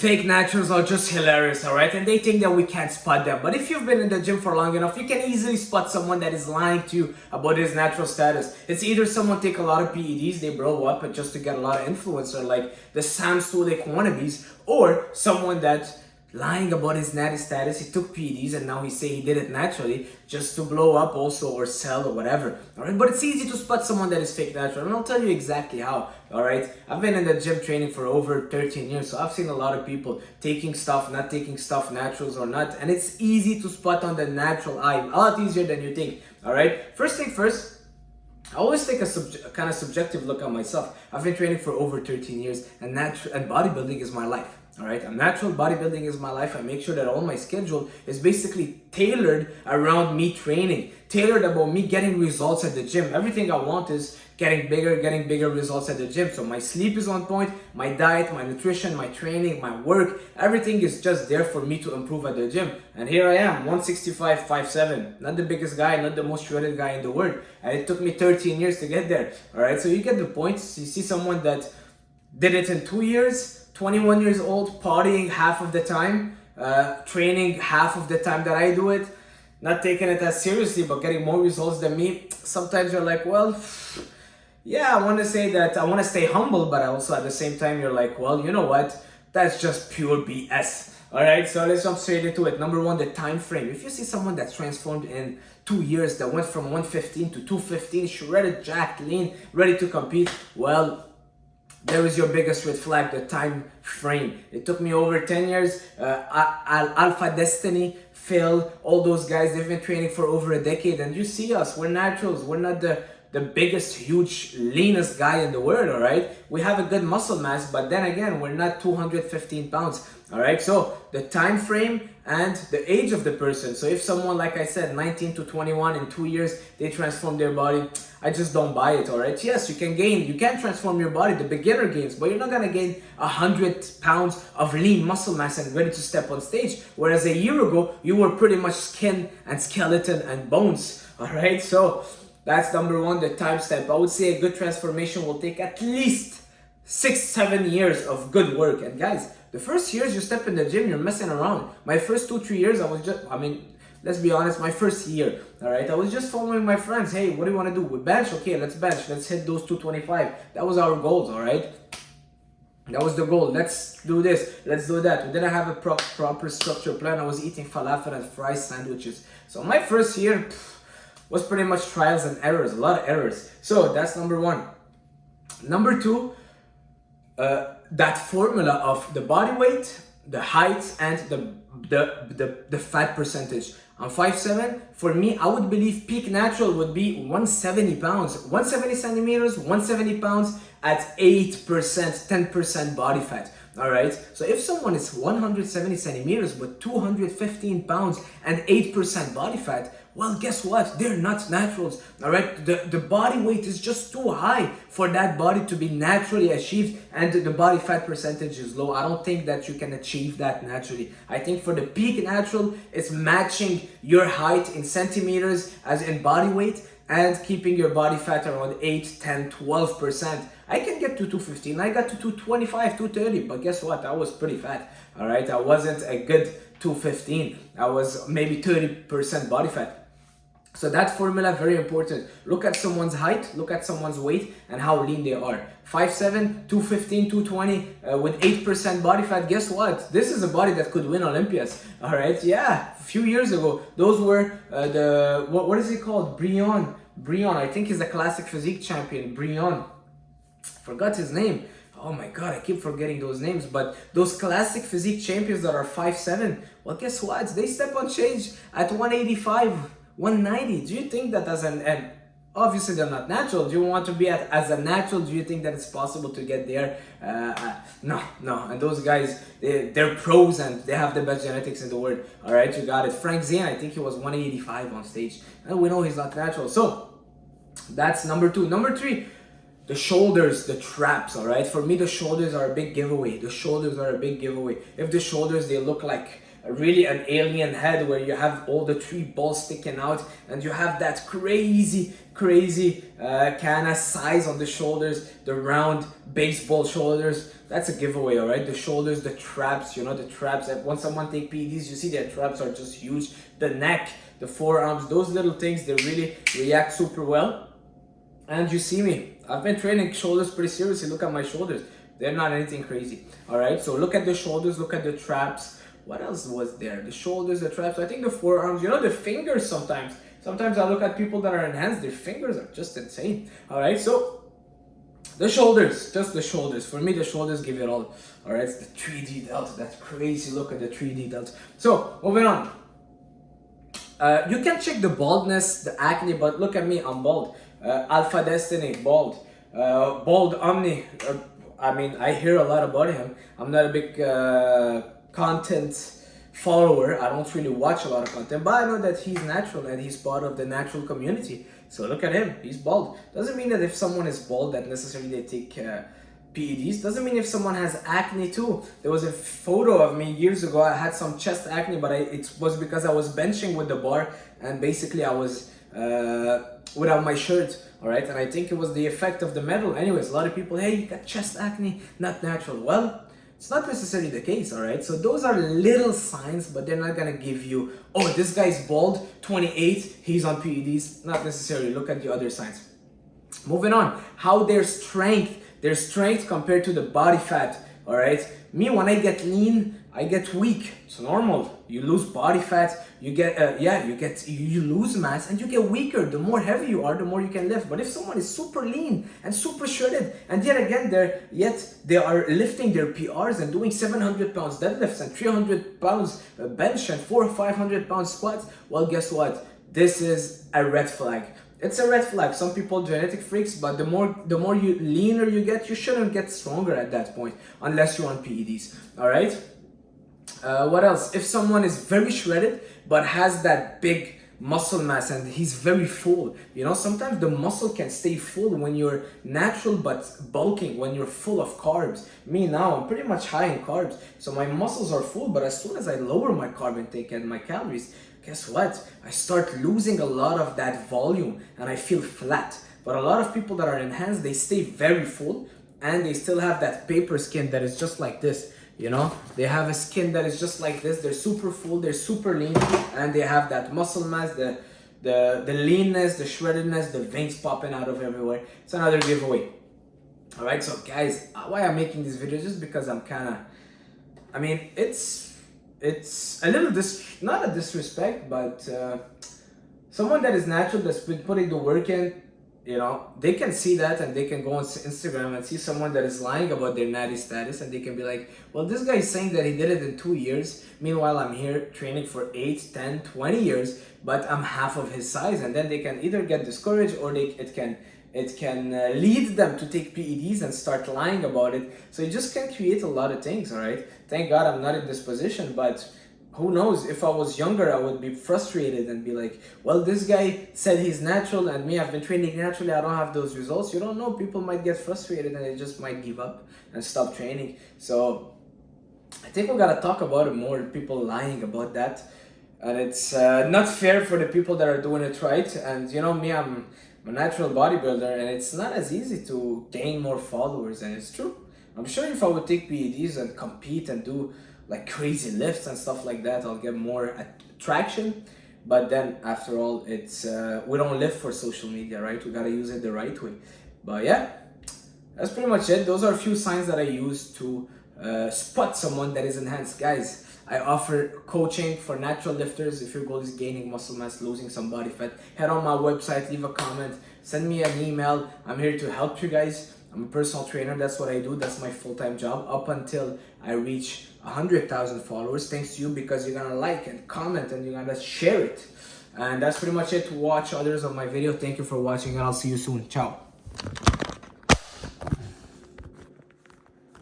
fake naturals are just hilarious, all right? And they think that we can't spot them. But if you've been in the gym for long enough, you can easily spot someone that is lying to you about his natural status. It's either someone take a lot of PEDs, they blow up just to get a lot of influencer like the Sam Sulek wannabes, or someone that lying about his natty status, he took PEDs and now he say he did it naturally just to blow up also or sell or whatever. Alright, but it's easy to spot someone that is fake natural, and I'll tell you exactly how. Alright, I've been in the gym training for over 13 years, so I've seen a lot of people taking stuff, not taking stuff, naturals or not, and it's easy to spot on the natural eye, a lot easier than you think. Alright, first thing first, I always take a kind of subjective look at myself. I've been training for over 13 years, and bodybuilding is my life. All right, a natural bodybuilding is my life. I make sure that all my schedule is basically tailored around me training, tailored about me getting results at the gym. Everything I want is getting bigger results at the gym. So my sleep is on point, my diet, my nutrition, my training, my work, everything is just there for me to improve at the gym. And here I am, 165, 5'7", not the biggest guy, not the most shredded guy in the world. And it took me 13 years to get there. All right, so you get the point. You see someone that did it in 2 years, 21 years old, partying half of the time, training half of the time that I do it, not taking it as seriously, but getting more results than me. Sometimes you're like, well, yeah, I want to say that I want to stay humble, but also at the same time, you're like, well, you know what? That's just pure BS. All right, so let's jump straight into it. Number one, the time frame. If you see someone that's transformed in 2 years, that went from 115 to 215, shredded, jacked, lean, ready to compete, well, there is your biggest red flag, the time frame. It took me over 10 years. Alpha Destiny, Phil, all those guys, they've been training for over a decade. And you see us, we're naturals. We're not the biggest, huge, leanest guy in the world, all right? We have a good muscle mass, but then again, we're not 215 pounds, all right? So the time frame and the age of the person. So if someone, like I said, 19 to 21 in 2 years, they transform their body, I just don't buy it, all right? Yes, you can transform your body, the beginner gains, but you're not gonna gain 100 pounds of lean muscle mass and ready to step on stage. Whereas a year ago, you were pretty much skin and skeleton and bones, all right? So that's number one, the time step. I would say a good transformation will take at least 6-7 years of good work. And guys, the first years you step in the gym, you're messing around. My first 2-3 years, let's be honest, my first year, all right, I was just following my friends. Hey, what do you want to do? We bench? Okay, let's bench. Let's hit those 225. That was our goals, all right? That was the goal. Let's do this. Let's do that. We didn't have a proper structure plan. I was eating falafel and fries sandwiches. So my first year was pretty much trials and errors, a lot of errors. So that's number one. Number two, that formula of the body weight, the height, and the fat percentage. I'm 5'7". For me, I would believe peak natural would be 170 pounds, 170 centimeters, 170 pounds at 8%, 10% body fat. All right. So if someone is 170 centimeters with 215 pounds and 8% body fat, well, guess what? They're not naturals. All right. The body weight is just too high for that body to be naturally achieved, and the body fat percentage is low. I don't think that you can achieve that naturally. I think for the peak natural, it's matching your height in centimeters as in body weight and keeping your body fat around 8, 10, 12%. I can get to 215, I got to 225, 230, but guess what? I was pretty fat, all right? I wasn't a good 215. I was maybe 30% body fat. So that formula, very important. Look at someone's height, look at someone's weight, and how lean they are. 5'7", 215, 220, with 8% body fat. Guess what? This is a body that could win Olympias. All right, yeah. A few years ago, those were what is it called? Brion, I think he's the classic physique champion. Brion, forgot his name. Oh my God, I keep forgetting those names. But those classic physique champions that are 5'7", well, guess what? They step on stage at 185. 190. Do you think that and obviously they're not natural. Do you want to be as a natural? Do you think that it's possible to get there? No. And those guys, they're pros and they have the best genetics in the world. All right, you got it. Frank Zane, I think he was 185 on stage. And we know he's not natural. So that's number two. Number three, the shoulders, the traps, all right? For me, the shoulders are a big giveaway. If the shoulders, they look like really an alien head where you have all the three balls sticking out and you have that crazy kind of size on the shoulders, the round baseball shoulders. That's a giveaway, all right? The shoulders, the traps, you know, the traps. When someone take PEDs, you see their traps are just huge. The neck, the forearms, those little things, they really react super well. And you see me, I've been training shoulders pretty seriously. Look at my shoulders. They're not anything crazy, all right? So look at the shoulders, look at the traps. What else was there? The shoulders, the traps, I think the forearms, you know, the fingers sometimes. Sometimes I look at people that are enhanced, their fingers are just insane, all right? So the shoulders, just the shoulders. For me, the shoulders give it all right? It's the 3D delt, that crazy look at the 3D delt. So, moving on. You can check the baldness, the acne, but look at me, I'm bald. Alpha Destiny, bald. Bald Omni, I mean, I hear a lot about him. I'm not a big content follower. I don't really watch a lot of content, but I know that he's natural and he's part of the natural community. So look at him, he's bald. Doesn't mean that if someone is bald that necessarily they take PEDs. Doesn't mean if someone has acne too. There was a photo of me years ago. I had some chest acne, but it was because I was benching with the bar and basically I was without my shirt, all right? And I think it was the effect of the metal. Anyways, a lot of people, hey, you got chest acne, not natural. Well, it's not necessarily the case, all right? So those are little signs, but they're not gonna give you, oh, this guy's bald, 28, he's on PEDs. Not necessarily. Look at the other signs. Moving on, how their strength compared to the body fat, all right? Me, when I get lean, I get weak. It's normal. You lose body fat, you get you lose mass and you get weaker. The more heavy you are, the more you can lift. But if someone is super lean and super shredded, and yet again they are lifting their PRs and doing 700 pounds deadlifts and 300 pounds bench and 400 or 500 pounds squats, well, guess what? This is a red flag. It's a red flag. Some people genetic freaks, but the more you leaner you get, you shouldn't get stronger at that point unless you're on PEDs. All right. What else? If someone is very shredded but has that big muscle mass and he's very full, you know, sometimes the muscle can stay full when you're natural but bulking, when you're full of carbs. Me now, I'm pretty much high in carbs, so my muscles are full, but as soon as I lower my carb intake and my calories, guess what? I start losing a lot of that volume and I feel flat. But a lot of people that are enhanced, they stay very full and they still have that paper skin that is just like this. You know, they have a skin that is just like this. They're super full, they're super lean, and they have that muscle mass, the leanness, the shreddedness, the veins popping out of everywhere. It's another giveaway. All right, so guys, why I'm making this video just because I'm kind of, I mean, it's a little not a disrespect, but someone that is natural, that's been putting the work in, you know, they can see that and they can go on Instagram and see someone that is lying about their natty status and they can be like, well, this guy is saying that he did it in 2 years. Meanwhile, I'm here training for 8, 10, 20 years, but I'm half of his size. And then they can either get discouraged or it can lead them to take PEDs and start lying about it. So you just can create a lot of things, all right? Thank God I'm not in this position, but who knows, if I was younger, I would be frustrated and be like, well, this guy said he's natural and me, I've been training naturally, I don't have those results. You don't know, people might get frustrated and they just might give up and stop training. So I think we gotta talk about it more, people lying about that. And it's not fair for the people that are doing it right. And you know me, I'm a natural bodybuilder and it's not as easy to gain more followers, and it's true. I'm sure if I would take PEDs and compete and do like crazy lifts and stuff like that, I'll get more traction. But then after all, it's we don't live for social media, right? We gotta use it the right way. But yeah, that's pretty much it. Those are a few signs that I use to spot someone that is enhanced. Guys, I offer coaching for natural lifters. If your goal is gaining muscle mass, losing some body fat, head on my website, leave a comment, send me an email. I'm here to help you guys. I'm a personal trainer. That's what I do. That's my full-time job up until I reach 100,000 followers. Thanks to you, because you're gonna like and comment and you're gonna share it. And that's pretty much it. Watch others of my video. Thank you for watching and I'll see you soon. Ciao.